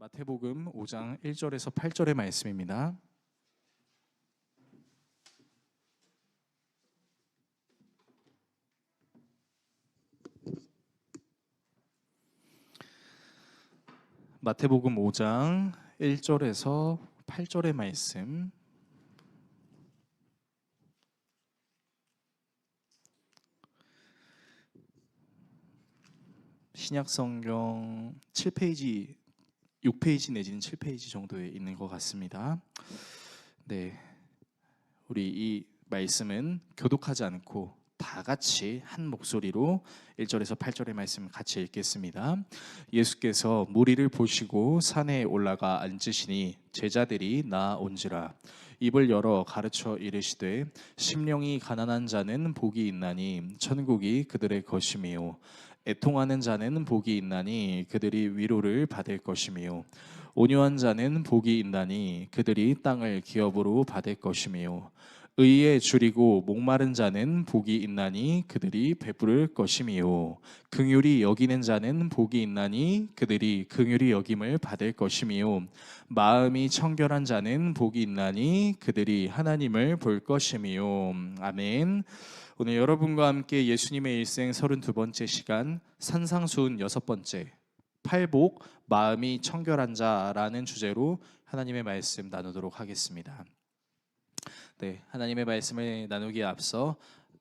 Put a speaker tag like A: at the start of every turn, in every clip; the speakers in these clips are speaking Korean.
A: 마태복음 5장 1절에서 8절의 말씀입니다. 마태복음 5장 1절에서 8절의 말씀. 신약성경 7페이지, 6페이지 내지는 7페이지 정도에 있는 것 같습니다. 네, 우리 이 말씀은 교독하지 않고 다 같이 한 목소리로 1절에서 8절의 말씀 같이 읽겠습니다. 예수께서 무리를 보시고 산에 올라가 앉으시니 제자들이 나온지라. 입을 열어 가르쳐 이르시되 심령이 가난한 자는 복이 있나니 천국이 그들의 것이며 애통하는 자는 복이 있나니 그들이 위로를 받을 것이며 온유한 자는 복이 있나니 그들이 땅을 기업으로 받을 것이며 의에 줄이고 목마른 자는 복이 있나니 그들이 배부를 것이며 긍휼히 여기는 자는 복이 있나니 그들이 긍휼히 여김을 받을 것이며 마음이 청결한 자는 복이 있나니 그들이 하나님을 볼 것이며. 아멘. 오늘 여러분과 함께 예수님의 일생 32번째 시간 산상수훈 6번째 팔복 마음이 청결한 자라는 주제로 하나님의 말씀 나누도록 하겠습니다. 네, 하나님의 말씀을 나누기에 앞서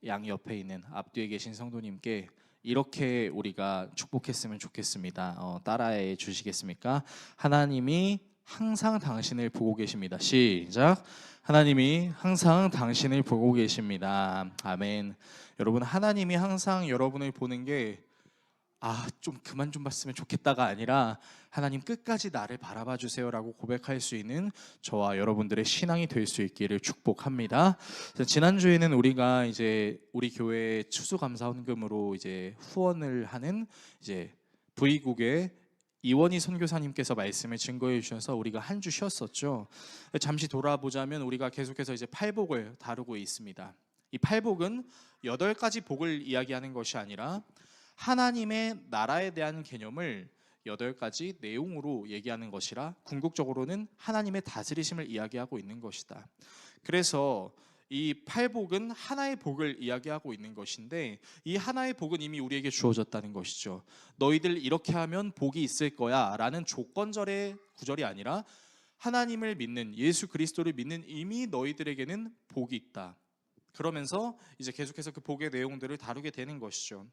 A: 양 옆에 있는 앞뒤에 계신 성도님께 이렇게 우리가 축복했으면 좋겠습니다. 따라해 주시겠습니까? 하나님이 항상 당신을 보고 계십니다. 시작. 하나님이 항상 당신을 보고 계십니다. 아멘. 여러분, 하나님이 항상 여러분을 보는 게 좀 그만 좀 봤으면 좋겠다가 아니라 하나님 끝까지 나를 바라봐 주세요라고 고백할 수 있는 저와 여러분들의 신앙이 될 수 있기를 축복합니다. 지난주에는 우리가 이제 우리 교회 추수감사헌금으로 이제 후원을 하는 이제 V국의 이원희 선교사님께서 말씀을 증거해 주셔서 우리가 한 주 쉬었었죠. 잠시 돌아보자면 우리가 계속해서 이제 팔복을 다루고 있습니다. 이 팔복은 8가지 복을 이야기하는 것이 아니라 하나님의 나라에 대한 개념을 8가지 내용으로 얘기하는 것이라 궁극적으로는 하나님의 다스리심을 이야기하고 있는 것이다. 그래서 이 팔복은 하나의 복을 이야기하고 있는 것인데 이 하나의 복은 이미 우리에게 주어졌다는 것이죠. 너희들 이렇게 하면 복이 있을 거야 라는 조건절의 구절이 아니라 하나님을 믿는, 예수 그리스도를 믿는 이미 너희들에게는 복이 있다. 그러면서 이제 계속해서 그 복의 내용들을 다루게 되는 것이죠.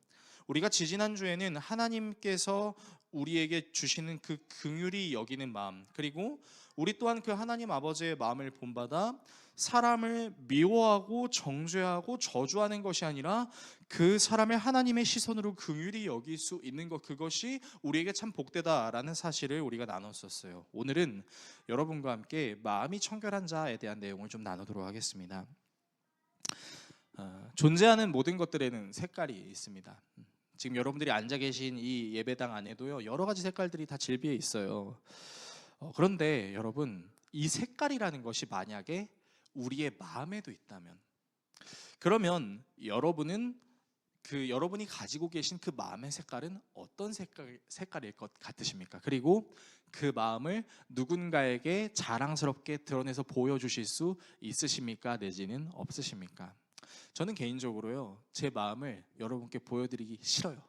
A: 우리가 지지난주에는 하나님께서 우리에게 주시는 그 긍휼히 여기는 마음, 그리고 우리 또한 그 하나님 아버지의 마음을 본받아 사람을 미워하고 정죄하고 저주하는 것이 아니라 그 사람을 하나님의 시선으로 긍휼히 여길 수 있는 것, 그것이 우리에게 참 복되다라는 사실을 우리가 나눴었어요. 오늘은 여러분과 함께 마음이 청결한 자에 대한 내용을 좀 나누도록 하겠습니다. 존재하는 모든 것들에는 색깔이 있습니다. 지금 여러분들이 앉아 계신 이 예배당 안에도요, 여러 가지 색깔들이 다 질비해 있어요. 그런데 여러분, 이 색깔이라는 것이 만약에 우리의 마음에도 있다면, 그러면 여러분은 여러분이 가지고 계신 그 마음의 색깔은 어떤 색깔일 것 같으십니까? 그리고 그 마음을 누군가에게 자랑스럽게 드러내서 보여주실 수 있으십니까? 내지는 없으십니까? 저는 개인적으로요, 제 마음을 여러분께 보여드리기 싫어요.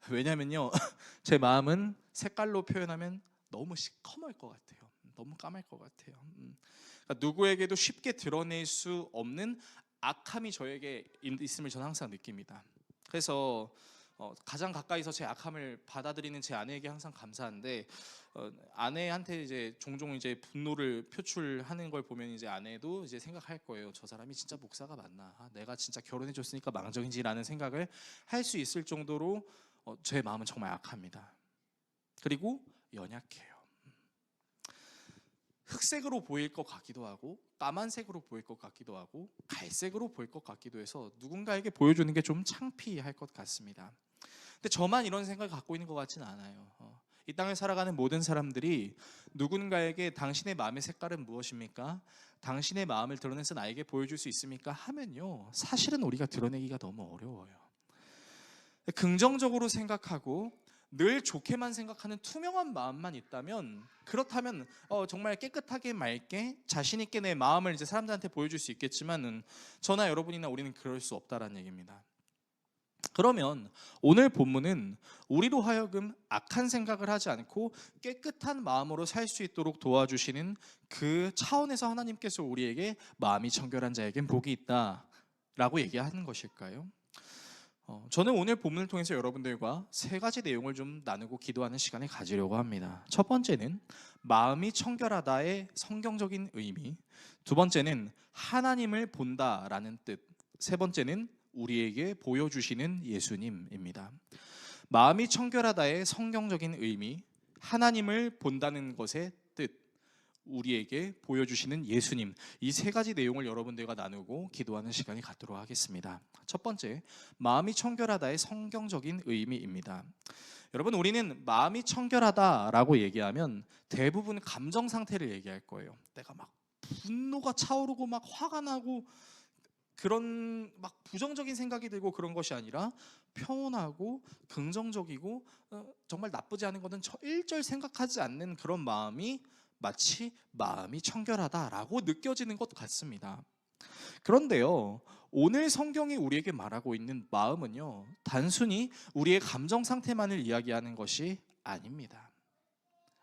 A: 왜냐면요, 제 마음은 색깔로 표현하면 너무 시커멀 것 같아요. 너무 까말 것 같아요. 그러니까 누구에게도 쉽게 드러낼 수 없는 악함이 저에게 있음을 저는 항상 느낍니다. 그래서 가장 가까이서 제 악함을 받아들이는 제 아내에게 항상 감사한데, 아내한테 이제 종종 이제 분노를 표출하는 걸 보면 이제 아내도 이제 생각할 거예요. 저 사람이 진짜 목사가 맞나? 내가 진짜 결혼해줬으니까 망정이지라는 생각을 할 수 있을 정도로 제 마음은 정말 악합니다. 그리고 연약해요. 흑색으로 보일 것 같기도 하고 까만색으로 보일 것 같기도 하고 갈색으로 보일 것 같기도 해서 누군가에게 보여주는 게 좀 창피할 것 같습니다. 근데 저만 이런 생각을 갖고 있는 것 같지는 않아요. 이 땅을 살아가는 모든 사람들이 누군가에게 당신의 마음의 색깔은 무엇입니까? 당신의 마음을 드러내서 나에게 보여줄 수 있습니까? 하면요, 사실은 우리가 드러내기가 너무 어려워요. 긍정적으로 생각하고 늘 좋게만 생각하는 투명한 마음만 있다면, 그렇다면 정말 깨끗하게 맑게 자신 있게 내 마음을 이제 사람들한테 보여줄 수 있겠지만은 저나 여러분이나 우리는 그럴 수 없다라는 얘기입니다. 그러면 오늘 본문은 우리로 하여금 악한 생각을 하지 않고 깨끗한 마음으로 살 수 있도록 도와주시는 그 차원에서 하나님께서 우리에게 마음이 청결한 자에겐 복이 있다라고 얘기하는 것일까요? 저는 오늘 본문을 통해서 여러분들과 세 가지 내용을 좀 나누고 기도하는 시간을 가지려고 합니다. 첫 번째는 마음이 청결하다의 성경적인 의미, 두 번째는 하나님을 본다라는 뜻, 세 번째는 우리에게 보여주시는 예수님입니다. 마음이 청결하다의 성경적인 의미, 하나님을 본다는 것의 뜻, 우리에게 보여주시는 예수님, 이 세 가지 내용을 여러분들과 나누고 기도하는 시간이 갖도록 하겠습니다. 첫 번째, 마음이 청결하다의 성경적인 의미입니다. 여러분, 우리는 마음이 청결하다라고 얘기하면 대부분 감정 상태를 얘기할 거예요. 내가 막 분노가 차오르고 막 화가 나고 그런 막 부정적인 생각이 들고 그런 것이 아니라 평온하고 긍정적이고 정말 나쁘지 않은 것은 일절 생각하지 않는 그런 마음이 마치 마음이 청결하다라고 느껴지는 것 같습니다. 그런데요, 오늘 성경이 우리에게 말하고 있는 마음은요, 단순히 우리의 감정 상태만을 이야기하는 것이 아닙니다.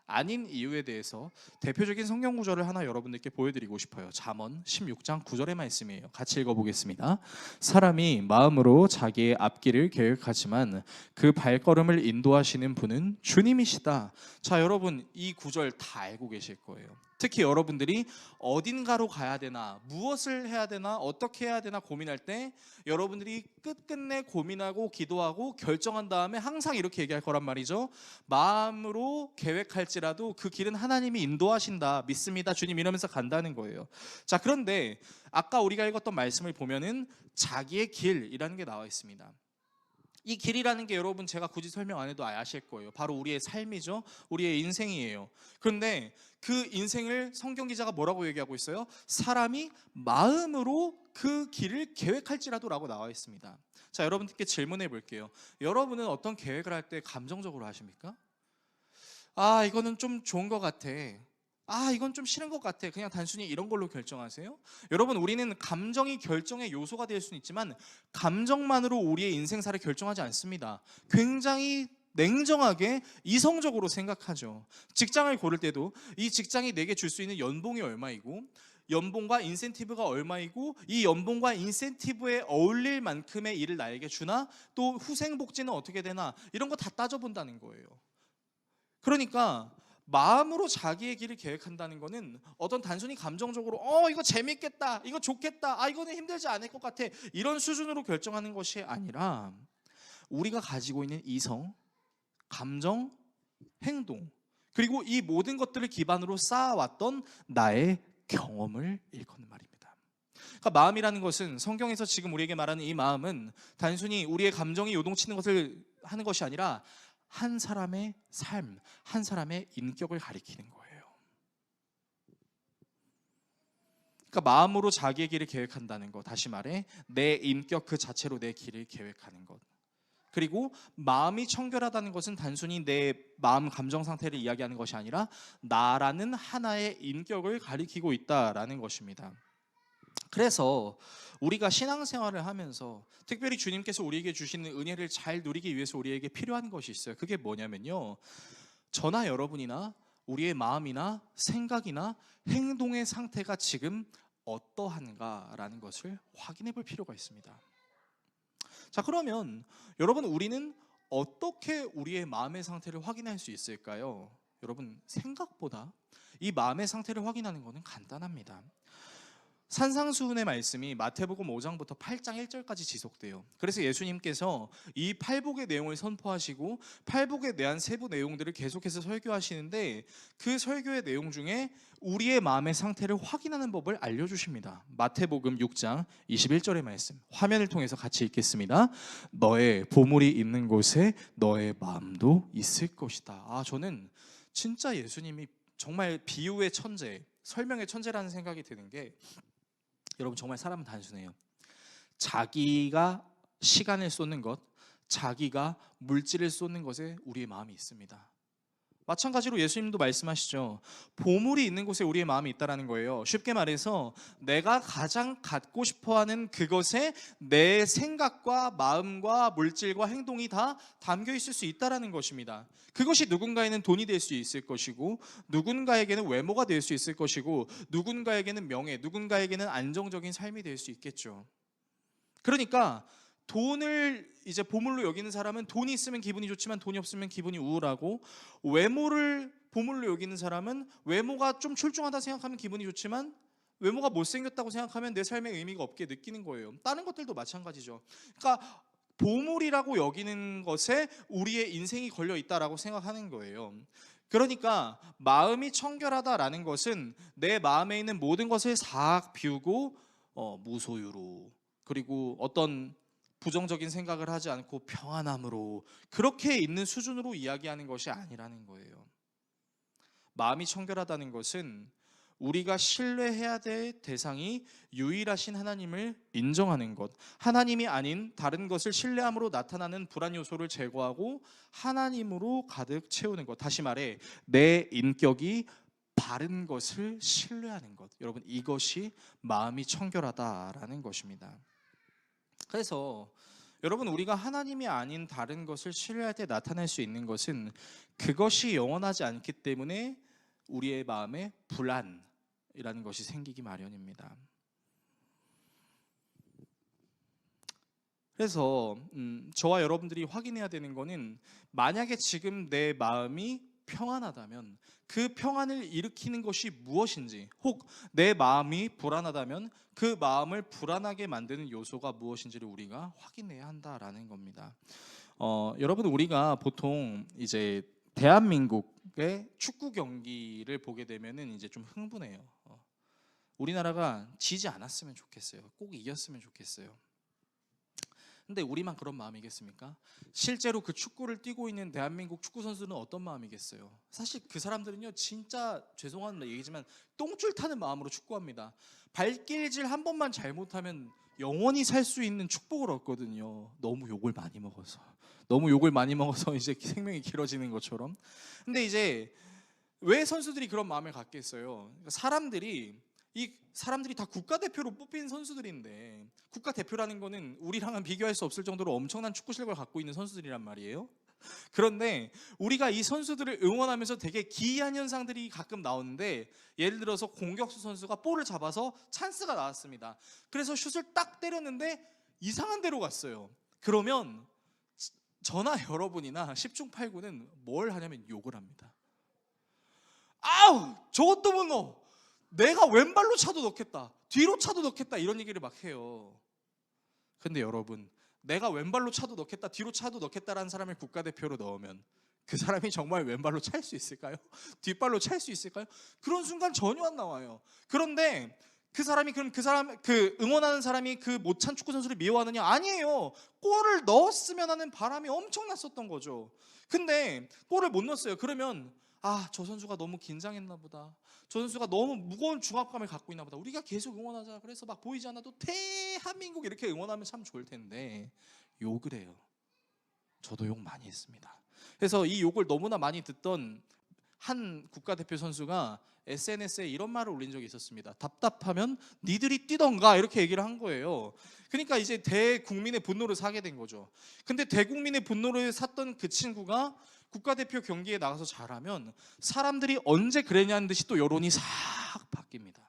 A: 아닌 이유에 대해서 대표적인 성경 구절을 하나 여러분들께 보여드리고 싶어요. 잠언 16장 9절의 말씀이에요. 같이 읽어보겠습니다. 사람이 마음으로 자기의 앞길을 계획하지만 그 발걸음을 인도하시는 분은 주님이시다. 자, 여러분, 이 구절 다 알고 계실 거예요. 특히 여러분들이 어딘가로 가야 되나, 무엇을 해야 되나, 어떻게 해야 되나 고민할 때 여러분들이 끝끝내 고민하고 기도하고 결정한 다음에 항상 이렇게 얘기할 거란 말이죠. 마음으로 계획할지라도 그 길은 하나님이 인도하신다, 믿습니다, 주님, 이러면서 간다는 거예요. 자, 그런데 아까 우리가 읽었던 말씀을 보면은 자기의 길이라는 게 나와 있습니다. 이 길이라는 게 여러분 제가 굳이 설명 안 해도 아실 거예요. 바로 우리의 삶이죠. 우리의 인생이에요. 그런데 그 인생을 성경 기자가 뭐라고 얘기하고 있어요? 사람이 마음으로 그 길을 계획할지라도 라고 나와 있습니다. 자, 여러분들께 질문해 볼게요. 여러분은 어떤 계획을 할 때 감정적으로 하십니까? 아, 이거는 좀 좋은 것 같아. 아, 이건 좀 싫은 것 같아. 그냥 단순히 이런 걸로 결정하세요? 여러분, 우리는 감정이 결정의 요소가 될 수는 있지만 감정만으로 우리의 인생사를 결정하지 않습니다. 굉장히 냉정하게 이성적으로 생각하죠. 직장을 고를 때도 이 직장이 내게 줄 수 있는 연봉이 얼마이고, 연봉과 인센티브가 얼마이고, 이 연봉과 인센티브에 어울릴 만큼의 일을 나에게 주나, 또 후생복지는 어떻게 되나, 이런 거 다 따져본다는 거예요. 그러니까 마음으로 자기의 길을 계획한다는 것은 어떤 단순히 감정적으로 이거 재밌겠다, 이거 좋겠다, 이거는 힘들지 않을 것 같아, 이런 수준으로 결정하는 것이 아니라 우리가 가지고 있는 이성, 감정, 행동, 그리고 이 모든 것들을 기반으로 쌓아왔던 나의 경험을 일컫는 말입니다. 그러니까 마음이라는 것은 성경에서 지금 우리에게 말하는 이 마음은 단순히 우리의 감정이 요동치는 것을 하는 것이 아니라 한 사람의 삶, 한 사람의 인격을 가리키는 거예요. 그러니까 마음으로 자기의 길을 계획한다는 것, 다시 말해 내 인격 그 자체로 내 길을 계획하는 것. 그리고 마음이 청결하다는 것은 단순히 내 마음 감정 상태를 이야기하는 것이 아니라 나라는 하나의 인격을 가리키고 있다라는 것입니다. 그래서 우리가 신앙생활을 하면서 특별히 주님께서 우리에게 주시는 은혜를 잘 누리기 위해서 우리에게 필요한 것이 있어요. 그게 뭐냐면요, 저나 여러분이나 우리의 마음이나 생각이나 행동의 상태가 지금 어떠한가라는 것을 확인해 볼 필요가 있습니다. 자, 그러면 여러분, 우리는 어떻게 우리의 마음의 상태를 확인할 수 있을까요? 여러분, 생각보다 이 마음의 상태를 확인하는 것은 간단합니다. 산상수훈의 말씀이 마태복음 5장부터 8장 1절까지 지속돼요. 그래서 예수님께서 이 팔복의 내용을 선포하시고 팔복에 대한 세부 내용들을 계속해서 설교하시는데 그 설교의 내용 중에 우리의 마음의 상태를 확인하는 법을 알려주십니다. 마태복음 6장 21절의 말씀, 화면을 통해서 같이 읽겠습니다. 너의 보물이 있는 곳에 너의 마음도 있을 것이다. 저는 진짜 예수님이 정말 비유의 천재, 설명의 천재라는 생각이 드는 게, 여러분, 정말 사람은 단순해요. 자기가 시간을 쏟는 것, 자기가 물질을 쏟는 것에 우리의 마음이 있습니다. 마찬가지로 예수님도 말씀하시죠. 보물이 있는 곳에 우리의 마음이 있다라는 거예요. 쉽게 말해서 내가 가장 갖고 싶어하는 그것에 내 생각과 마음과 물질과 행동이 다 담겨 있을 수 있다라는 것입니다. 그것이 누군가에는 돈이 될 수 있을 것이고, 누군가에게는 외모가 될 수 있을 것이고, 누군가에게는 명예, 누군가에게는 안정적인 삶이 될 수 있겠죠. 그러니까 돈을 이제 보물로 여기는 사람은 돈이 있으면 기분이 좋지만 돈이 없으면 기분이 우울하고, 외모를 보물로 여기는 사람은 외모가 좀 출중하다 생각하면 기분이 좋지만 외모가 못생겼다고 생각하면 내 삶에 의미가 없게 느끼는 거예요. 다른 것들도 마찬가지죠. 그러니까 보물이라고 여기는 것에 우리의 인생이 걸려 있다라고 생각하는 거예요. 그러니까 마음이 청결하다라는 것은 내 마음에 있는 모든 것을 싹 비우고 무소유로, 그리고 어떤 부정적인 생각을 하지 않고 평안함으로, 그렇게 있는 수준으로 이야기하는 것이 아니라는 거예요. 마음이 청결하다는 것은 우리가 신뢰해야 될 대상이 유일하신 하나님을 인정하는 것, 하나님이 아닌 다른 것을 신뢰함으로 나타나는 불안 요소를 제거하고 하나님으로 가득 채우는 것. 다시 말해, 내 인격이 바른 것을 신뢰하는 것. 여러분, 이것이 마음이 청결하다라는 것입니다. 그래서 여러분, 우리가 하나님이 아닌 다른 것을 신뢰할 때 나타날 수 있는 것은 그것이 영원하지 않기 때문에 우리의 마음에 불안이라는 것이 생기기 마련입니다. 그래서 저와 여러분들이 확인해야 되는 것은, 만약에 지금 내 마음이 평안하다면 그 평안을 일으키는 것이 무엇인지, 혹 내 마음이 불안하다면 그 마음을 불안하게 만드는 요소가 무엇인지를 우리가 확인해야 한다라는 겁니다. 여러분, 우리가 보통 이제 대한민국의 축구 경기를 보게 되면은 이제 좀 흥분해요. 우리나라가 지지 않았으면 좋겠어요. 꼭 이겼으면 좋겠어요. 근데 우리만 그런 마음이겠습니까? 실제로 그 축구를 뛰고 있는 대한민국 축구 선수는 어떤 마음이겠어요? 사실 그 사람들은요, 진짜 죄송한 얘기지만 똥줄 타는 마음으로 축구합니다. 발길질 한 번만 잘못하면 영원히 살 수 있는 축복을 얻거든요. 너무 욕을 많이 먹어서 이제 생명이 길어지는 것처럼. 근데 이제 왜 선수들이 그런 마음을 갖겠어요? 사람들이 다 국가대표로 뽑힌 선수들인데, 국가대표라는 거는 우리랑은 비교할 수 없을 정도로 엄청난 축구 실력을 갖고 있는 선수들이란 말이에요. 그런데 우리가 이 선수들을 응원하면서 되게 기이한 현상들이 가끔 나오는데, 예를 들어서 공격수 선수가 볼을 잡아서 찬스가 나왔습니다. 그래서 슛을 딱 때렸는데 이상한 데로 갔어요. 그러면 저나 여러분이나 10중 8구는 뭘 하냐면 욕을 합니다. 아우, 저것도 못 넣어, 내가 왼발로 차도 넣겠다, 뒤로 차도 넣겠다, 이런 얘기를 막 해요. 근데 여러분, 내가 왼발로 차도 넣겠다, 뒤로 차도 넣겠다라는 사람을 국가대표로 넣으면 그 사람이 정말 왼발로 찰 수 있을까요? 뒷발로 찰 수 있을까요? 그런 순간 전혀 안 나와요. 그런데 그 응원하는 사람이 그 못 찬 축구 선수를 미워하느냐? 아니에요. 골을 넣었으면 하는 바람이 엄청났었던 거죠. 근데 골을 못 넣었어요. 그러면 저 선수가 너무 긴장했나 보다, 저 선수가 너무 무거운 중압감을 갖고 있나 보다, 우리가 계속 응원하자, 그래서 막 보이지 않아도 대한민국 이렇게 응원하면 참 좋을 텐데 욕을 해요. 저도 욕 많이 했습니다. 그래서 이 욕을 너무나 많이 듣던 한 국가대표 선수가 SNS에 이런 말을 올린 적이 있었습니다. 답답하면 니들이 뛰던가, 이렇게 얘기를 한 거예요. 그러니까 이제 대국민의 분노를 사게 된 거죠. 근데 대국민의 분노를 샀던 그 친구가 국가대표 경기에 나가서 잘하면 사람들이 언제 그랬냐는 듯이 또 여론이 싹 바뀝니다.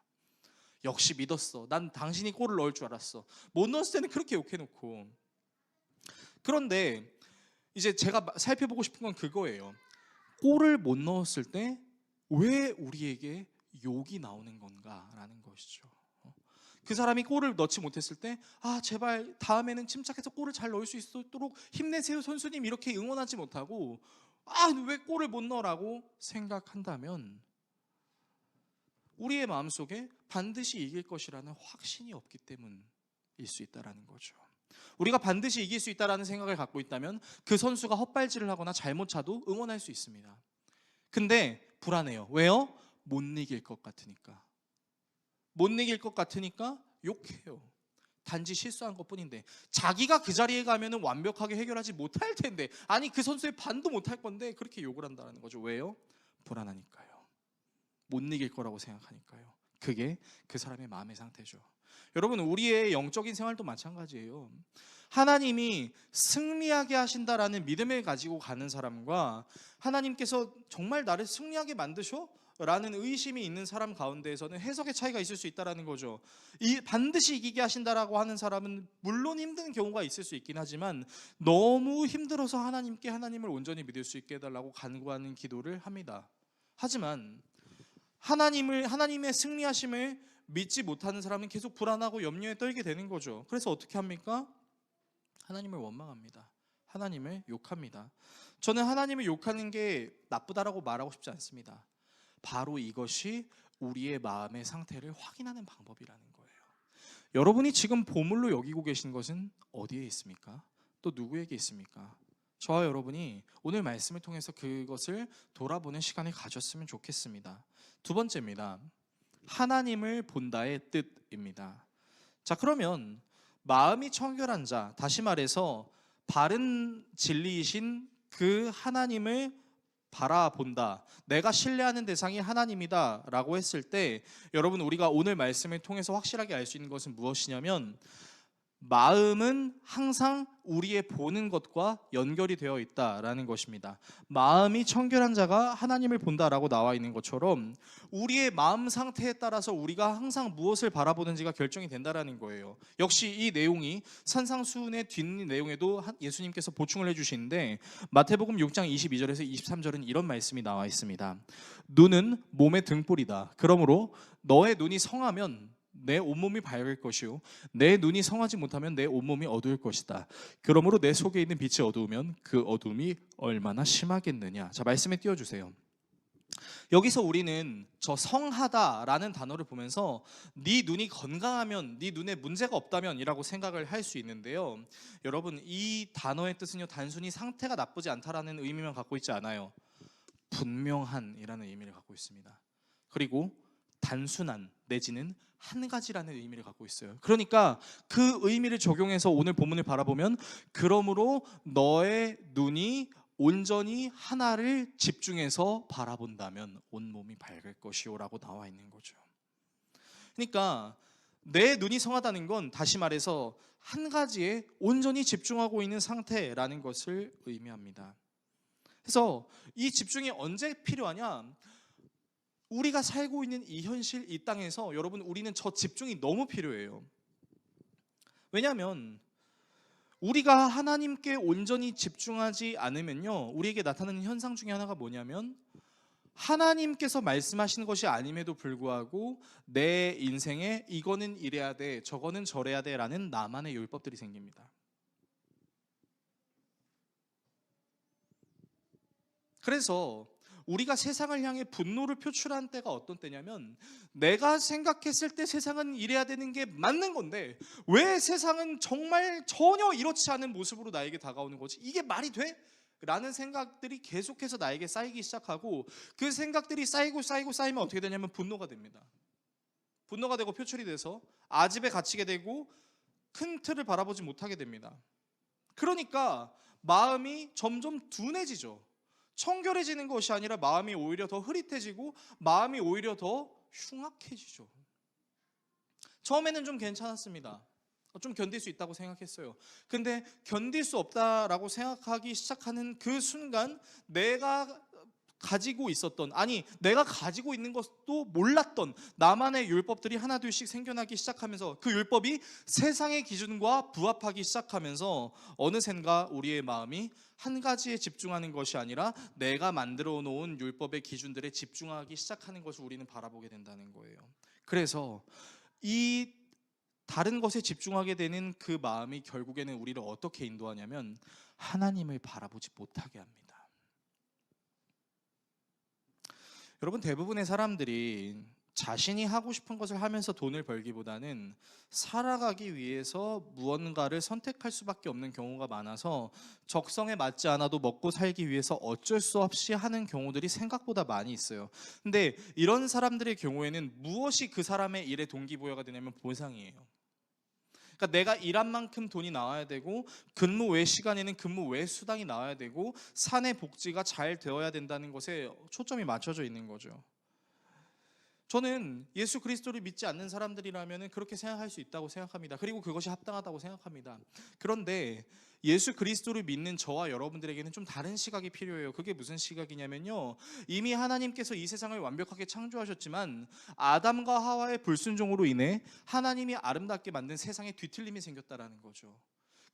A: 역시 믿었어, 난 당신이 골을 넣을 줄 알았어. 못 넣었을 때는 그렇게 욕해놓고. 그런데 이제 제가 살펴보고 싶은 건 그거예요. 골을 못 넣었을 때 왜 우리에게 욕이 나오는 건가라는 것이죠. 그 사람이 골을 넣지 못했을 때 제발 다음에는 침착해서 골을 잘 넣을 수 있도록 힘내세요 선수님, 이렇게 응원하지 못하고 왜 골을 못 넣으라고 생각한다면 우리의 마음속에 반드시 이길 것이라는 확신이 없기 때문일 수 있다는 거죠. 우리가 반드시 이길 수 있다는 생각을 갖고 있다면 그 선수가 헛발질을 하거나 잘못 차도 응원할 수 있습니다. 근데 불안해요. 왜요? 못 이길 것 같으니까. 못 이길 것 같으니까 욕해요. 단지 실수한 것뿐인데, 자기가 그 자리에 가면은 완벽하게 해결하지 못할 텐데, 아니 그 선수의 반도 못할 건데 그렇게 욕을 한다는 거죠. 왜요? 불안하니까요. 못 이길 거라고 생각하니까요. 그게 그 사람의 마음의 상태죠. 여러분, 우리의 영적인 생활도 마찬가지예요. 하나님이 승리하게 하신다라는 믿음을 가지고 가는 사람과 하나님께서 정말 나를 승리하게 만드셔? 라는 의심이 있는 사람 가운데에서는 해석의 차이가 있을 수 있다는 거죠. 반드시 이기게 하신다라고 하는 사람은 물론 힘든 경우가 있을 수 있긴 하지만 너무 힘들어서 하나님을 온전히 믿을 수 있게 해달라고 간구하는 기도를 합니다. 하지만 하나님의 승리하심을 믿지 못하는 사람은 계속 불안하고 염려에 떨게 되는 거죠. 그래서 어떻게 합니까? 하나님을 원망합니다. 하나님을 욕합니다. 저는 하나님을 욕하는 게 나쁘다라고 말하고 싶지 않습니다. 바로 이것이 우리의 마음의 상태를 확인하는 방법이라는 거예요. 여러분이 지금 보물로 여기고 계신 것은 어디에 있습니까? 또 누구에게 있습니까? 저와 여러분이 오늘 말씀을 통해서 그것을 돌아보는 시간을 가졌으면 좋겠습니다. 두 번째입니다. 하나님을 본다의 뜻입니다. 자, 그러면 마음이 청결한 자, 다시 말해서 바른 진리이신 그 하나님을 바라본다, 내가 신뢰하는 대상이 하나님이다 라고 했을 때, 여러분, 우리가 오늘 말씀을 통해서 확실하게 알 수 있는 것은 무엇이냐면, 마음은 항상 우리의 보는 것과 연결이 되어 있다라는 것입니다. 마음이 청결한 자가 하나님을 본다라고 나와 있는 것처럼 우리의 마음 상태에 따라서 우리가 항상 무엇을 바라보는지가 결정이 된다라는 거예요. 역시 이 내용이 산상수훈의 뒷 내용에도 예수님께서 보충을 해주시는데, 마태복음 6장 22절에서 23절은 이런 말씀이 나와 있습니다. 눈은 몸의 등불이다. 그러므로 너의 눈이 성하면 내 온몸이 밝을 것이요, 내 눈이 성하지 못하면 내 온몸이 어두울 것이다. 그러므로 내 속에 있는 빛이 어두우면 그 어둠이 얼마나 심하겠느냐. 자, 말씀에 띄워주세요. 여기서 우리는 저 성하다라는 단어를 보면서 네 눈이 건강하면, 네 눈에 문제가 없다면 이라고 생각을 할 수 있는데요, 여러분, 이 단어의 뜻은요, 단순히 상태가 나쁘지 않다라는 의미만 갖고 있지 않아요. 분명한 이라는 의미를 갖고 있습니다. 그리고 단순한 내지는 한 가지라는 의미를 갖고 있어요. 그러니까 그 의미를 적용해서 오늘 본문을 바라보면, 그러므로 너의 눈이 온전히 하나를 집중해서 바라본다면 온몸이 밝을 것이요 라고 나와 있는 거죠. 그러니까 내 눈이 성하다는 건 다시 말해서 한 가지에 온전히 집중하고 있는 상태라는 것을 의미합니다. 그래서 이 집중이 언제 필요하냐? 우리가 살고 있는 이 현실, 이 땅에서 여러분, 우리는 저 집중이 너무 필요해요. 왜냐하면 우리가 하나님께 온전히 집중하지 않으면요, 우리에게 나타나는 현상 중에 하나가 뭐냐면, 하나님께서 말씀하시는 것이 아님에도 불구하고 내 인생에 이거는 이래야 돼, 저거는 저래야 돼 라는 나만의 율법들이 생깁니다. 그래서 우리가 세상을 향해 분노를 표출한 때가 어떤 때냐면, 내가 생각했을 때 세상은 이래야 되는 게 맞는 건데 왜 세상은 정말 전혀 이렇지 않은 모습으로 나에게 다가오는 거지? 이게 말이 돼? 라는 생각들이 계속해서 나에게 쌓이기 시작하고, 그 생각들이 쌓이면 어떻게 되냐면 분노가 됩니다. 분노가 되고 표출이 돼서 아집에 갇히게 되고 큰 틀을 바라보지 못하게 됩니다. 그러니까 마음이 점점 둔해지죠. 청결해지는 것이 아니라 마음이 오히려 더 흐릿해지고 마음이 오히려 더 흉악해지죠. 처음에는 좀 괜찮았습니다. 좀 견딜 수 있다고 생각했어요. 근데 견딜 수 없다라고 생각하기 시작하는 그 순간, 내가 가지고 있었던, 아니 내가 가지고 있는 것도 몰랐던 나만의 율법들이 하나둘씩 생겨나기 시작하면서, 그 율법이 세상의 기준과 부합하기 시작하면서 어느샌가 우리의 마음이 한 가지에 집중하는 것이 아니라 내가 만들어 놓은 율법의 기준들에 집중하기 시작하는 것을 우리는 바라보게 된다는 거예요. 그래서 이 다른 것에 집중하게 되는 그 마음이 결국에는 우리를 어떻게 인도하냐면 하나님을 바라보지 못하게 합니다. 여러분, 대부분의 사람들이 자신이 하고 싶은 것을 하면서 돈을 벌기보다는 살아가기 위해서 무언가를 선택할 수밖에 없는 경우가 많아서 적성에 맞지 않아도 먹고 살기 위해서 어쩔 수 없이 하는 경우들이 생각보다 많이 있어요. 근데 이런 사람들의 경우에는 무엇이 그 사람의 일의 동기부여가 되냐면 보상이에요. 그러니까 그러니까 내가 일한 만큼 돈이 나와야 되고 근무 외 시간에는 근무 외 수당이 나와야 되고 사내 복지가 잘 되어야 된다는 것에 초점이 맞춰져 있는 거죠. 저는 예수 그리스도를 믿지 않는 사람들이라면 그렇게 생각할 수 있다고 생각합니다. 그리고 그것이 합당하다고 생각합니다. 그런데 예수 그리스도를 믿는 저와 여러분들에게는 좀 다른 시각이 필요해요. 그게 무슨 시각이냐면요, 이미 하나님께서 이 세상을 완벽하게 창조하셨지만 아담과 하와의 불순종으로 인해 하나님이 아름답게 만든 세상에 뒤틀림이 생겼다라는 거죠.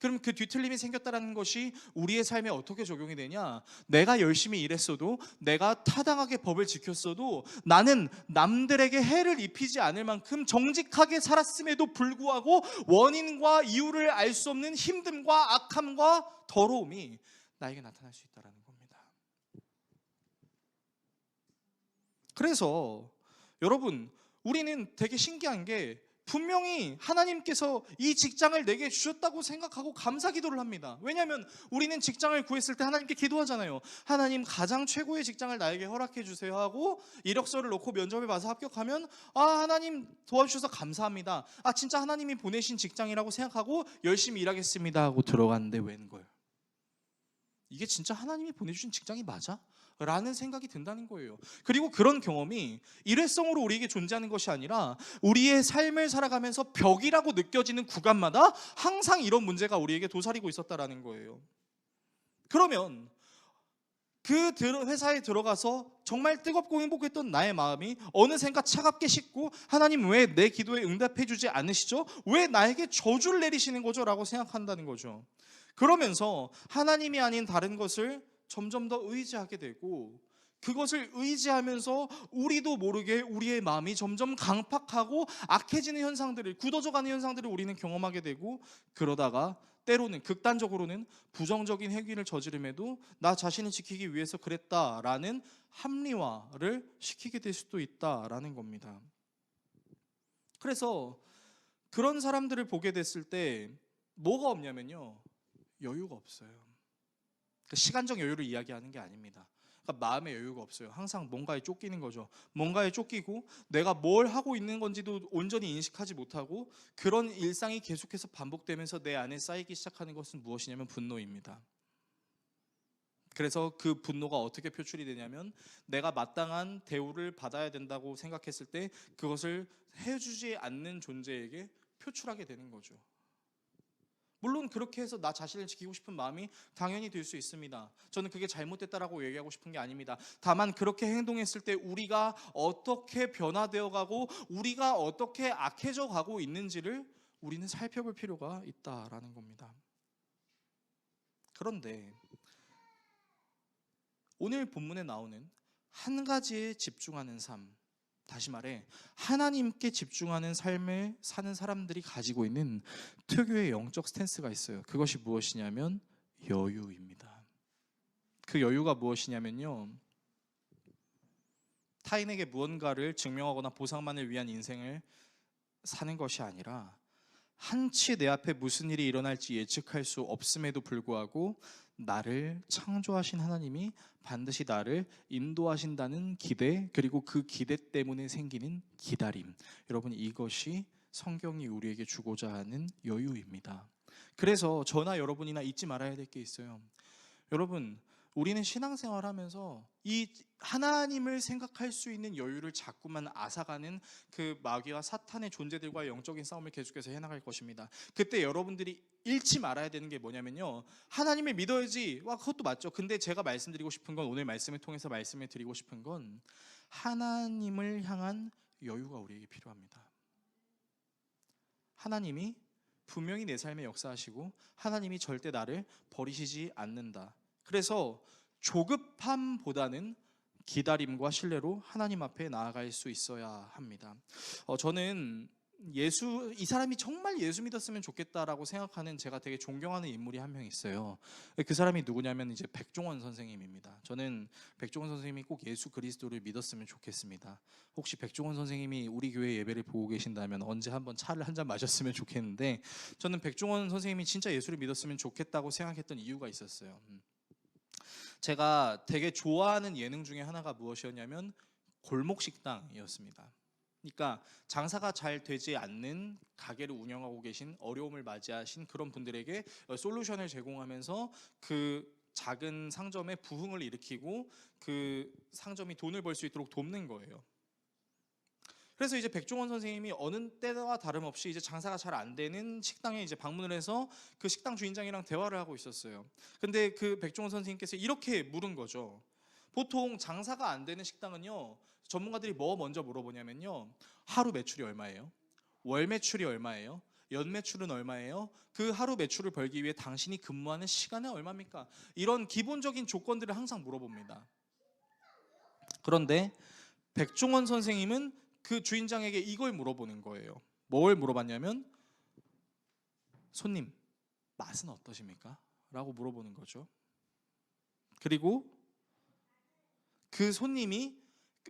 A: 그럼 그 뒤틀림이 생겼다는 것이 우리의 삶에 어떻게 적용이 되냐? 내가 열심히 일했어도, 내가 타당하게 법을 지켰어도, 나는 남들에게 해를 입히지 않을 만큼 정직하게 살았음에도 불구하고 원인과 이유를 알 수 없는 힘듦과 악함과 더러움이 나에게 나타날 수 있다는 겁니다. 그래서 여러분, 우리는 되게 신기한 게 분명히 하나님께서 이 직장을 내게 주셨다고 생각하고 감사 기도를 합니다. 왜냐하면 우리는 직장을 구했을 때 하나님께 기도하잖아요. 하나님, 가장 최고의 직장을 나에게 허락해 주세요 하고 이력서를 넣고 면접에 봐서 합격하면 하나님 도와주셔서 감사합니다. 진짜 하나님이 보내신 직장이라고 생각하고 열심히 일하겠습니다 하고 들어갔는데 웬걸, 이게 진짜 하나님이 보내주신 직장이 맞아? 라는 생각이 든다는 거예요. 그리고 그런 경험이 일회성으로 우리에게 존재하는 것이 아니라 우리의 삶을 살아가면서 벽이라고 느껴지는 구간마다 항상 이런 문제가 우리에게 도사리고 있었다라는 거예요. 그러면 그 회사에 들어가서 정말 뜨겁고 행복했던 나의 마음이 어느샌가 차갑게 식고, 하나님 왜 내 기도에 응답해 주지 않으시죠? 왜 나에게 저주를 내리시는 거죠? 라고 생각한다는 거죠. 그러면서 하나님이 아닌 다른 것을 점점 더 의지하게 되고, 그것을 의지하면서 우리도 모르게 우리의 마음이 점점 강팍하고 악해지는 현상들을, 굳어져가는 현상들을 우리는 경험하게 되고, 그러다가 때로는 극단적으로는 부정적인 행위를 저지름에도 나 자신을 지키기 위해서 그랬다라는 합리화를 시키게 될 수도 있다라는 겁니다. 그래서 그런 사람들을 보게 됐을 때 뭐가 없냐면요, 여유가 없어요. 시간적 여유를 이야기하는 게 아닙니다. 그러니까 마음의 여유가 없어요. 항상 뭔가에 쫓기는 거죠. 뭔가에 쫓기고 내가 뭘 하고 있는 건지도 온전히 인식하지 못하고, 그런 일상이 계속해서 반복되면서 내 안에 쌓이기 시작하는 것은 무엇이냐면 분노입니다. 그래서 그 분노가 어떻게 표출이 되냐면, 내가 마땅한 대우를 받아야 된다고 생각했을 때 그것을 해주지 않는 존재에게 표출하게 되는 거죠. 물론 그렇게 해서 나 자신을 지키고 싶은 마음이 당연히 들 수 있습니다. 저는 그게 잘못됐다라고 얘기하고 싶은 게 아닙니다. 다만 그렇게 행동했을 때 우리가 어떻게 변화되어 가고 우리가 어떻게 악해져 가고 있는지를 우리는 살펴볼 필요가 있다라는 겁니다. 그런데 오늘 본문에 나오는 한 가지에 집중하는 삶, 다시 말해 하나님께 집중하는 삶을 사는 사람들이 가지고 있는 특유의 영적 스탠스가 있어요. 그것이 무엇이냐면 여유입니다. 그 여유가 무엇이냐면요, 타인에게 무언가를 증명하거나 보상만을 위한 인생을 사는 것이 아니라, 한치 내 앞에 무슨 일이 일어날지 예측할 수 없음에도 불구하고 나를 창조하신 하나님이 반드시 나를 인도하신다는 기대, 그리고 그 기대 때문에 생기는 기다림, 여러분, 이것이 성경이 우리에게 주고자 하는 여유입니다. 그래서 저나 여러분이나 잊지 말아야 될 게 있어요. 여러분, 우리는 신앙생활 하면서 이 하나님을 생각할 수 있는 여유를 자꾸만 앗아가는 그 마귀와 사탄의 존재들과의 영적인 싸움을 계속해서 해나갈 것입니다. 그때 여러분들이 잃지 말아야 되는 게 뭐냐면요, 하나님을 믿어야지, 그것도 맞죠. 근데 제가 말씀드리고 싶은 건, 오늘 말씀을 통해서 말씀을 드리고 싶은 건, 하나님을 향한 여유가 우리에게 필요합니다. 하나님이 분명히 내 삶에 역사하시고 하나님이 절대 나를 버리시지 않는다. 그래서 조급함보다는 기다림과 신뢰로 하나님 앞에 나아갈 수 있어야 합니다. 저는 이 사람이 정말 예수 믿었으면 좋겠다라고 생각하는, 제가 되게 존경하는 인물이 한 명 있어요. 그 사람이 누구냐면 이제 백종원 선생님입니다. 저는 백종원 선생님이 꼭 예수 그리스도를 믿었으면 좋겠습니다. 혹시 백종원 선생님이 우리 교회 예배를 보고 계신다면 언제 한번 차를 한 잔 마셨으면 좋겠는데, 저는 백종원 선생님이 진짜 예수를 믿었으면 좋겠다고 생각했던 이유가 있었어요. 제가 되게 좋아하는 예능 중에 하나가 무엇이었냐면 골목식당이었습니다. 그러니까 장사가 잘 되지 않는 가게를 운영하고 계신, 어려움을 맞이하신 그런 분들에게 솔루션을 제공하면서 그 작은 상점의 부흥을 일으키고 그 상점이 돈을 벌 수 있도록 돕는 거예요. 그래서 이제 백종원 선생님이 어느 때와 다름없이 이제 장사가 잘 안 되는 식당에 이제 방문을 해서 그 식당 주인장이랑 대화를 하고 있었어요. 근데 그 백종원 선생님께서 이렇게 물은 거죠. 보통 장사가 안 되는 식당은요, 전문가들이 뭐 먼저 물어보냐면요, 하루 매출이 얼마예요? 월 매출이 얼마예요? 연 매출은 얼마예요? 그 하루 매출을 벌기 위해 당신이 근무하는 시간은 얼마입니까? 이런 기본적인 조건들을 항상 물어봅니다. 그런데 백종원 선생님은 그 주인장에게 이걸 물어보는 거예요. 뭘 물어봤냐면, 손님, 맛은 어떠십니까? 라고 물어보는 거죠. 그리고 그 손님이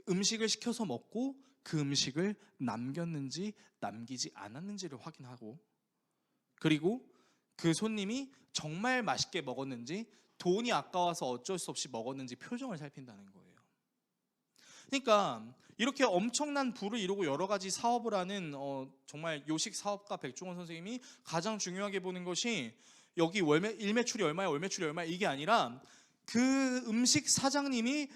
A: 음식을 시켜서 먹고 그 음식을 남겼는지 남기지 않았는지를 확인하고, 그리고 그 손님이 정말 맛있게 먹었는지, 돈이 아까워서 어쩔 수 없이 먹었는지 표정을 살핀다는 거예요. 그러니까 이렇게 엄청난 부를 이루고 여러 가지 사업을 하는 정말 요식 사업가 백종원 선생님이 가장 중요하게 보는 것이 여기 일매출이 얼마야, 월매출이 얼마야, 이게 아니라 그 음식 사장님이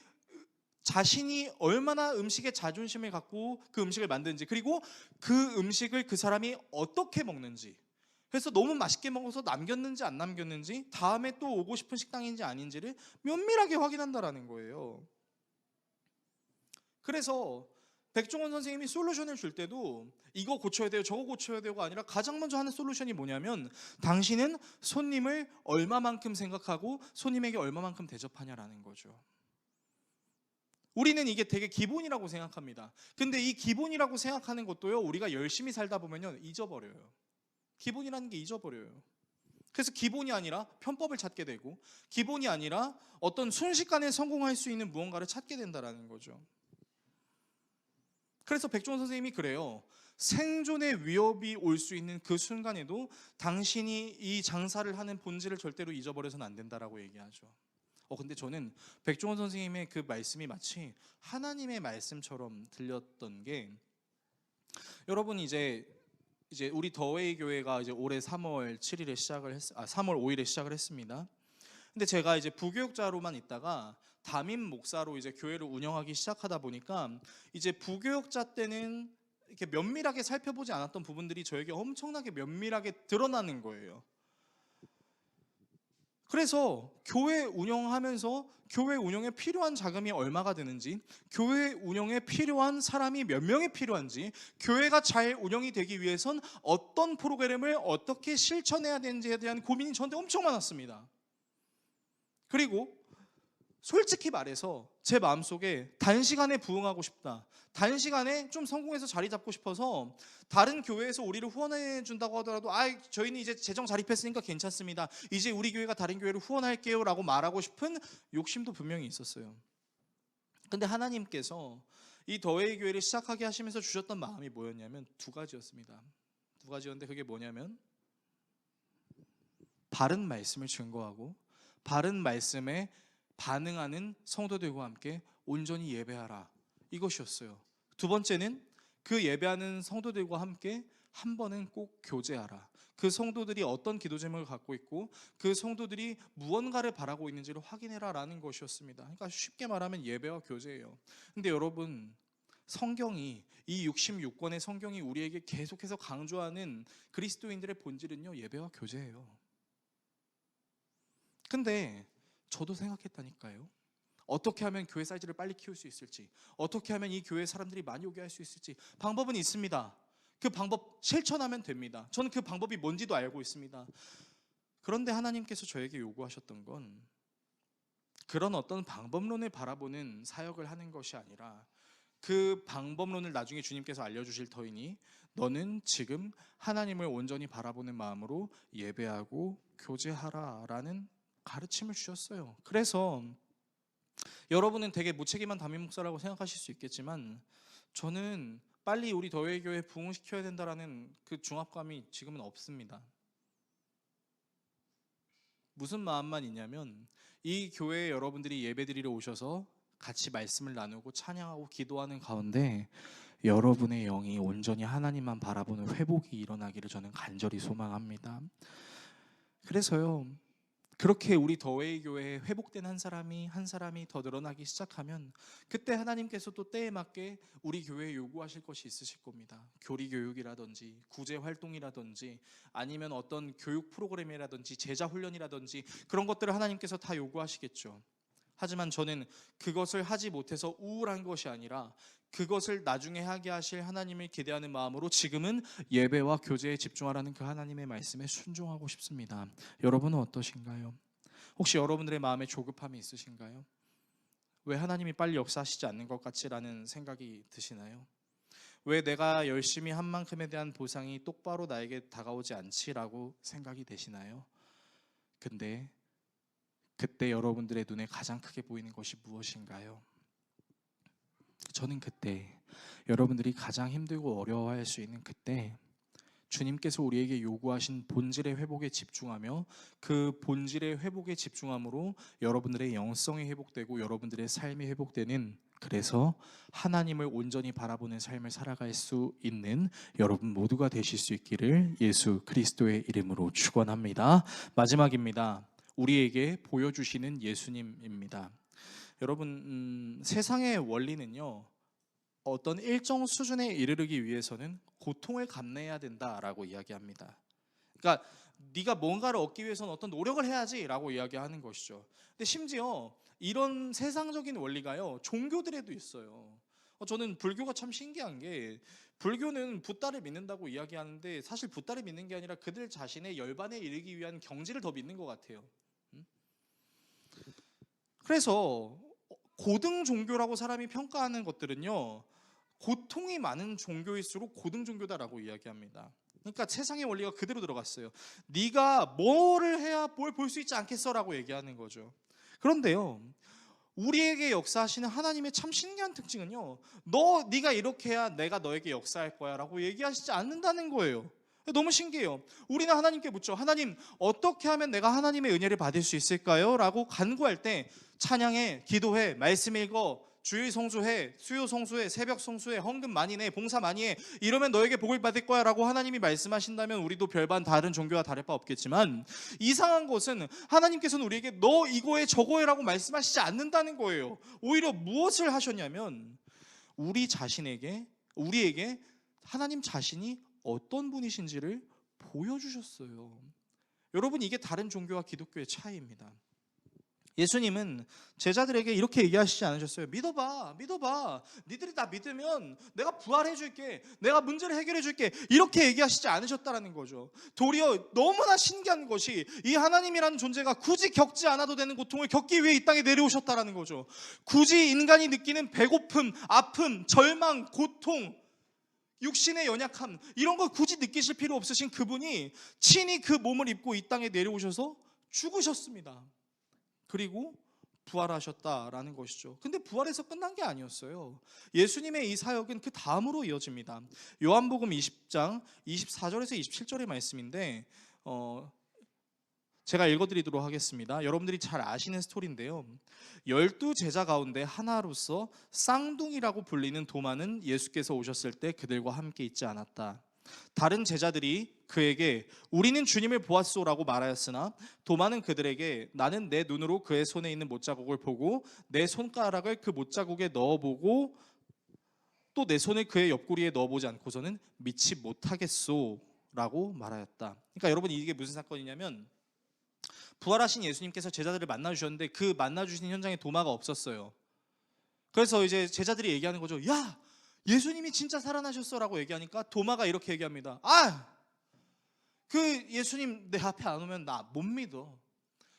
A: 자신이 얼마나 음식에 자존심을 갖고 그 음식을 만드는지, 그리고 그 음식을 그 사람이 어떻게 먹는지, 그래서 너무 맛있게 먹어서 남겼는지 안 남겼는지, 다음에 또 오고 싶은 식당인지 아닌지를 면밀하게 확인한다라는 거예요. 그래서 백종원 선생님이 솔루션을 줄 때도 이거 고쳐야 돼요, 저거 고쳐야 돼요가 아니라 가장 먼저 하는 솔루션이 뭐냐면, 당신은 손님을 얼마만큼 생각하고 손님에게 얼마만큼 대접하냐라는 거죠. 우리는 이게 되게 기본이라고 생각합니다. 근데 이 기본이라고 생각하는 것도요, 우리가 열심히 살다 보면요, 잊어버려요. 기본이라는 게 잊어버려요. 그래서 기본이 아니라 편법을 찾게 되고, 기본이 아니라 어떤 순식간에 성공할 수 있는 무언가를 찾게 된다라는 거죠. 그래서 백종원 선생님이 그래요. 생존의 위협이 올 수 있는 그 순간에도 당신이 이 장사를 하는 본질을 절대로 잊어버려서는 안 된다라고 얘기하죠. 근데 저는 백종원 선생님의 그 말씀이 마치 하나님의 말씀처럼 들렸던 게, 여러분 이제 우리 더웨이 교회가 이제 올해 3월 5일에 시작을 했습니다. 근데 제가 이제 부교육자로만 있다가 담임 목사로 이제 교회를 운영하기 시작하다 보니까, 이제 부교육자 때는 이렇게 면밀하게 살펴보지 않았던 부분들이 저에게 엄청나게 면밀하게 드러나는 거예요. 그래서 교회 운영하면서 교회 운영에 필요한 자금이 얼마가 되는지, 교회 운영에 필요한 사람이 몇 명이 필요한지, 교회가 잘 운영이 되기 위해선 어떤 프로그램을 어떻게 실천해야 되는지에 대한 고민이 저한테 엄청 많았습니다. 그리고 솔직히 말해서 제 마음속에 단시간에 부흥하고 싶다, 단시간에 좀 성공해서 자리 잡고 싶어서 다른 교회에서 우리를 후원해 준다고 하더라도 저희는 이제 재정 자립했으니까 괜찮습니다, 이제 우리 교회가 다른 교회를 후원할게요 라고 말하고 싶은 욕심도 분명히 있었어요. 근데 하나님께서 이 더웨이 교회를 시작하게 하시면서 주셨던 마음이 뭐였냐면 두 가지였습니다. 두 가지였는데 그게 뭐냐면, 바른 말씀을 증거하고 바른 말씀에 반응하는 성도들과 함께 온전히 예배하라, 이것이었어요. 두 번째는 그 예배하는 성도들과 함께 한 번은 꼭 교제하라. 그 성도들이 어떤 기도 제목을 갖고 있고 그 성도들이 무언가를 바라고 있는지를 확인해라 라는 것이었습니다. 그러니까 쉽게 말하면 예배와 교제예요. 근데 여러분, 성경이, 이 66권의 성경이 우리에게 계속해서 강조하는 그리스도인들의 본질은요, 예배와 교제예요. 근데 저도 생각했다니까요. 어떻게 하면 교회 사이즈를 빨리 키울 수 있을지, 어떻게 하면 이 교회 사람들이 많이 오게 할 수 있을지, 방법은 있습니다. 그 방법 실천하면 됩니다. 저는 그 방법이 뭔지도 알고 있습니다. 그런데 하나님께서 저에게 요구하셨던 건 그런 어떤 방법론을 바라보는 사역을 하는 것이 아니라, 그 방법론을 나중에 주님께서 알려주실 터이니 너는 지금 하나님을 온전히 바라보는 마음으로 예배하고 교제하라 라는 가르침을 주셨어요. 그래서 여러분은 되게 무책임한 담임 목사라고 생각하실 수 있겠지만, 저는 빨리 우리 더웨이 교회 부흥시켜야 된다라는 그 중압감이 지금은 없습니다. 무슨 마음만 있냐면, 이 교회에 여러분들이 예배드리러 오셔서 같이 말씀을 나누고 찬양하고 기도하는 가운데 여러분의 영이 온전히 하나님만 바라보는 회복이 일어나기를 저는 간절히 소망합니다. 그래서요, 그렇게 우리 더웨이 교회에 회복된 한 사람이 더 늘어나기 시작하면 그때 하나님께서 또 때에 맞게 우리 교회에 요구하실 것이 있으실 겁니다. 교리 교육이라든지 구제 활동이라든지 아니면 어떤 교육 프로그램이라든지 제자 훈련이라든지 그런 것들을 하나님께서 다 요구하시겠죠. 하지만 저는 그것을 하지 못해서 우울한 것이 아니라 그것을 나중에 하게 하실 하나님을 기대하는 마음으로 지금은 예배와 교제에 집중하라는 그 하나님의 말씀에 순종하고 싶습니다. 여러분은 어떠신가요? 혹시 여러분들의 마음에 조급함이 있으신가요? 왜 하나님이 빨리 역사하시지 않는 것 같지라는 생각이 드시나요? 왜 내가 열심히 한 만큼에 대한 보상이 똑바로 나에게 다가오지 않지라고 생각이 되시나요? 근데 그때 여러분들의 눈에 가장 크게 보이는 것이 무엇인가요? 저는 그때 여러분들이 가장 힘들고 어려워할 수 있는 그때 주님께서 우리에게 요구하신 본질의 회복에 집중하며 그 본질의 회복에 집중함으로 여러분들의 영성이 회복되고 여러분들의 삶이 회복되는, 그래서 하나님을 온전히 바라보는 삶을 살아갈 수 있는 여러분 모두가 되실 수 있기를 예수 그리스도의 이름으로 축원합니다. 마지막입니다. 우리에게 보여주시는 예수님입니다. 여러분, 세상의 원리는요, 어떤 일정 수준에 이르르기 위해서는 고통을 감내해야 된다라고 이야기합니다. 그러니까 네가 뭔가를 얻기 위해서는 어떤 노력을 해야지라고 이야기하는 것이죠. 근데 심지어 이런 세상적인 원리가요, 종교들에도 있어요. 저는 불교가 참 신기한 게, 불교는 붓다를 믿는다고 이야기하는데 사실 붓다를 믿는 게 아니라 그들 자신의 열반에 이르기 위한 경지를 더 믿는 것 같아요. 그래서 고등 종교라고 사람이 평가하는 것들은요, 고통이 많은 종교일수록 고등 종교다라고 이야기합니다. 그러니까 세상의 원리가 그대로 들어갔어요. 네가 뭐를 해야 뭘 볼 수 있지 않겠어라고 얘기하는 거죠. 그런데요, 우리에게 역사하시는 하나님의 참 신기한 특징은요, 네가 이렇게 해야 내가 너에게 역사할 거야라고 얘기하시지 않는다는 거예요. 너무 신기해요. 우리는 하나님께 묻죠. 하나님, 어떻게 하면 내가 하나님의 은혜를 받을 수 있을까요? 라고 간구할 때 찬양해, 기도해, 말씀 읽어, 주일 성수해, 수요 성수해, 새벽 성수해, 헌금 많이 내, 봉사 많이 해, 이러면 너에게 복을 받을 거야 라고 하나님이 말씀하신다면 우리도 별반 다른 종교와 다를 바 없겠지만, 이상한 것은 하나님께서는 우리에게 너 이거 해 저거 해 라고 말씀하시지 않는다는 거예요. 오히려 무엇을 하셨냐면 우리에게 하나님 자신이 어떤 분이신지를 보여주셨어요. 여러분, 이게 다른 종교와 기독교의 차이입니다. 예수님은 제자들에게 이렇게 얘기하시지 않으셨어요. 믿어봐. 니들이 나 믿으면 내가 부활해 줄게, 내가 문제를 해결해 줄게, 이렇게 얘기하시지 않으셨다는 거죠. 도리어 너무나 신기한 것이, 이 하나님이라는 존재가 굳이 겪지 않아도 되는 고통을 겪기 위해 이 땅에 내려오셨다는 거죠. 굳이 인간이 느끼는 배고픔, 아픔, 절망, 고통, 육신의 연약함, 이런 걸 굳이 느끼실 필요 없으신 그분이 친히 그 몸을 입고 이 땅에 내려오셔서 죽으셨습니다. 그리고 부활하셨다라는 것이죠. 근데 부활해서 끝난 게 아니었어요. 예수님의 이 사역은 그 다음으로 이어집니다. 요한복음 20장 24절에서 27절의 말씀인데 제가 읽어드리도록 하겠습니다. 여러분들이 잘 아시는 스토리인데요, 12제자 가운데 하나로서 쌍둥이라고 불리는 도마는 예수께서 오셨을 때 그들과 함께 있지 않았다. 다른 제자들이 그에게 우리는 주님을 보았소라고 말하였으나 도마는 그들에게 나는 내 눈으로 그의 손에 있는 못자국을 보고 내 손가락을 그 못자국에 넣어보고 또 내 손을 그의 옆구리에 넣어보지 않고서는 믿지 못하겠소라고 말하였다. 그러니까 여러분, 이게 무슨 사건이냐면, 부활하신 예수님께서 제자들을 만나주셨는데 그 만나주신 현장에 도마가 없었어요. 그래서 이제 제자들이 얘기하는 거죠. 야, 예수님이 진짜 살아나셨어 라고 얘기하니까 도마가 이렇게 얘기합니다. 그 예수님 내 앞에 안 오면 나 못 믿어.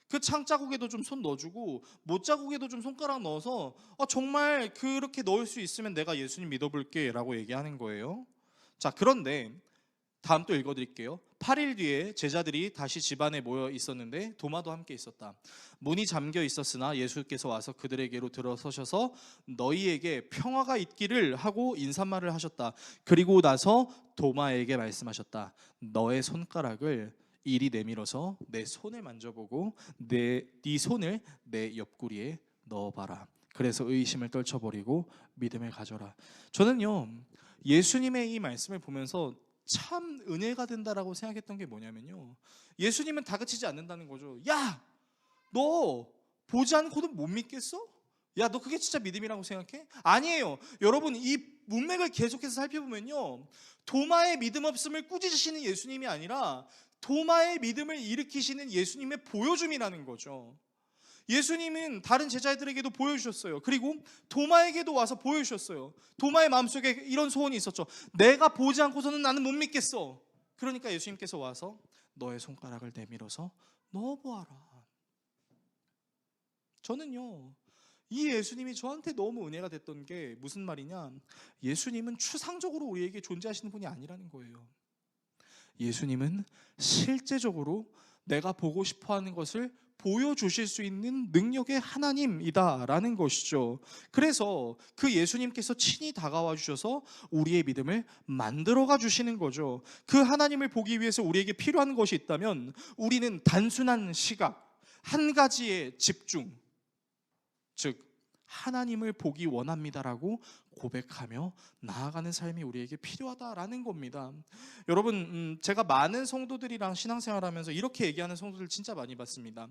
A: 그 창자국에도 좀 손 넣어주고 못자국에도 좀 손가락 넣어서 정말 그렇게 넣을 수 있으면 내가 예수님 믿어볼게 라고 얘기하는 거예요. 자, 그런데 다음 또 읽어드릴게요. 8일 뒤에 제자들이 다시 집안에 모여 있었는데 도마도 함께 있었다. 문이 잠겨 있었으나 예수께서 와서 그들에게로 들어서셔서 너희에게 평화가 있기를 하고 인사말을 하셨다. 그리고 나서 도마에게 말씀하셨다. 너의 손가락을 이리 내밀어서 내 손을 만져보고 네 손을 내 옆구리에 넣어봐라. 그래서 의심을 떨쳐버리고 믿음을 가져라. 저는요, 예수님의 이 말씀을 보면서 참 은혜가 된다라고 생각했던 게 뭐냐면요, 예수님은 다그치지 않는다는 거죠. 야, 너 보지 않고는 못 믿겠어? 야, 너 그게 진짜 믿음이라고 생각해? 아니에요. 여러분, 이 문맥을 계속해서 살펴보면요, 도마의 믿음 없음을 꾸짖으시는 예수님이 아니라 도마의 믿음을 일으키시는 예수님의 보여줌이라는 거죠. 예수님은 다른 제자들에게도 보여주셨어요. 그리고 도마에게도 와서 보여주셨어요. 도마의 마음속에 이런 소원이 있었죠. 내가 보지 않고서는 나는 못 믿겠어. 그러니까 예수님께서 와서 너의 손가락을 내밀어서 넣어보아라. 저는요, 이 예수님이 저한테 너무 은혜가 됐던 게 무슨 말이냐, 예수님은 추상적으로 우리에게 존재하시는 분이 아니라는 거예요. 예수님은 실제적으로 내가 보고 싶어하는 것을 보여주실 수 있는 능력의 하나님이다라는 것이죠. 그래서 그 예수님께서 친히 다가와 주셔서 우리의 믿음을 만들어가 주시는 거죠. 그 하나님을 보기 위해서 우리에게 필요한 것이 있다면 우리는 단순한 시각, 한 가지에 집중, 즉 하나님을 보기 원합니다라고 고백하며 나아가는 삶이 우리에게 필요하다라는 겁니다. 여러분, 제가 많은 성도들이랑 신앙생활하면서 이렇게 얘기하는 성도들 진짜 많이 봤습니다.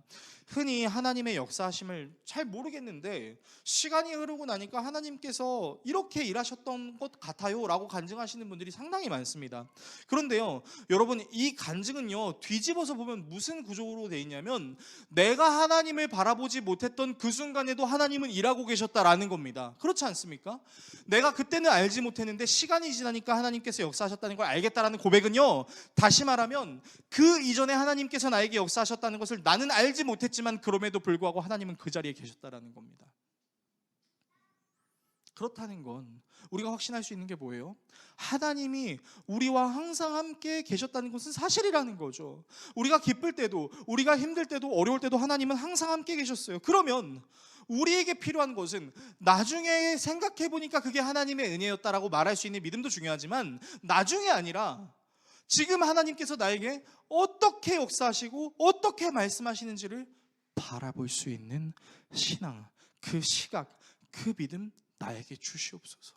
A: 흔히 하나님의 역사하심을 잘 모르겠는데 시간이 흐르고 나니까 하나님께서 이렇게 일하셨던 것 같아요 라고 간증하시는 분들이 상당히 많습니다. 그런데요, 여러분, 이 간증은요, 뒤집어서 보면 무슨 구조로 돼 있냐면 내가 하나님을 바라보지 못했던 그 순간에도 하나님은 일하고 계셨다라는 겁니다. 그렇지 않습니까? 내가 그때는 알지 못했는데 시간이 지나니까 하나님께서 역사하셨다는 걸 알겠다라는 고백은요, 다시 말하면 그 이전에 하나님께서 나에게 역사하셨다는 것을 나는 알지 못했지만 그럼에도 불구하고 하나님은 그 자리에 계셨다라는 겁니다. 그렇다는 건 우리가 확신할 수 있는 게 뭐예요? 하나님이 우리와 항상 함께 계셨다는 것은 사실이라는 거죠. 우리가 기쁠 때도, 우리가 힘들 때도, 어려울 때도 하나님은 항상 함께 계셨어요. 그러면 우리에게 필요한 것은 나중에 생각해 보니까 그게 하나님의 은혜였다라고 말할 수 있는 믿음도 중요하지만, 나중에 아니라 지금 하나님께서 나에게 어떻게 역사하시고 어떻게 말씀하시는지를 바라볼 수 있는 신앙, 그 시각, 그 믿음 나에게 주시옵소서.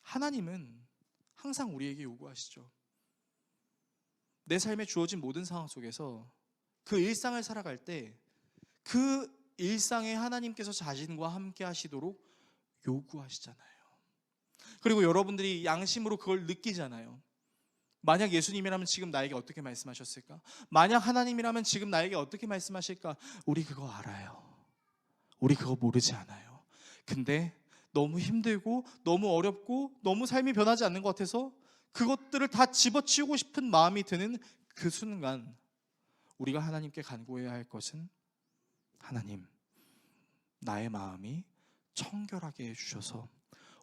A: 하나님은 항상 우리에게 요구하시죠. 내 삶에 주어진 모든 상황 속에서 그 일상을 살아갈 때 그 일상에 하나님께서 자신과 함께 하시도록 요구하시잖아요. 그리고 여러분들이 양심으로 그걸 느끼잖아요. 만약 예수님이라면 지금 나에게 어떻게 말씀하셨을까? 만약 하나님이라면 지금 나에게 어떻게 말씀하실까? 우리 그거 알아요. 우리 그거 모르지 않아요. 근데 너무 힘들고 너무 어렵고 너무 삶이 변하지 않는 것 같아서 그것들을 다 집어치우고 싶은 마음이 드는 그 순간, 우리가 하나님께 간구해야 할 것은, 하나님, 나의 마음이 청결하게 해주셔서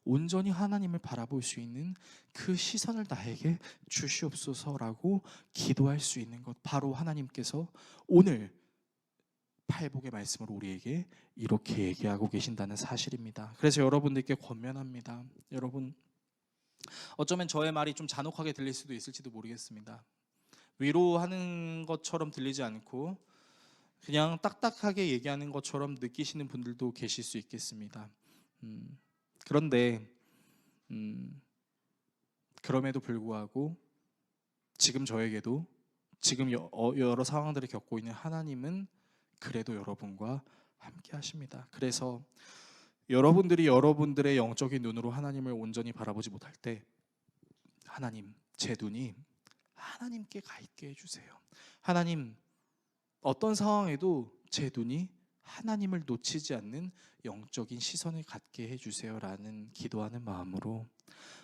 A: 온전히 하나님을 바라볼 수 있는 그 시선을 나에게 주시옵소서라고 기도할 수 있는 것, 바로 하나님께서 오늘 팔복의 말씀으로 우리에게 이렇게 얘기하고 계신다는 사실입니다. 그래서 여러분들께 권면합니다. 여러분, 어쩌면 저의 말이 좀 잔혹하게 들릴 수도 있을지도 모르겠습니다. 위로하는 것처럼 들리지 않고 그냥 딱딱하게 얘기하는 것처럼 느끼시는 분들도 계실 수 있겠습니다. 그런데 그럼에도 불구하고 지금 저에게도 지금 여러 상황들을 겪고 있는 하나님은 그래도 여러분과 함께 하십니다. 그래서 여러분들이 여러분들의 영적인 눈으로 하나님을 온전히 바라보지 못할 때, 하나님, 제 눈이 하나님께 가 있게 해주세요. 하나님, 어떤 상황에도 제 눈이 하나님을 놓치지 않는 영적인 시선을 갖게 해주세요라는 기도하는 마음으로,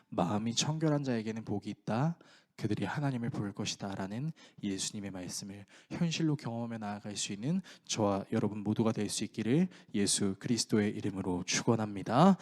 A: 마음이 청결한 자에게는 복이 있다, 그들이 하나님을 볼 것이다 라는 예수님의 말씀을 현실로 경험해 나아갈 수 있는 저와 여러분 모두가 될 수 있기를 예수 그리스도의 이름으로 축원합니다.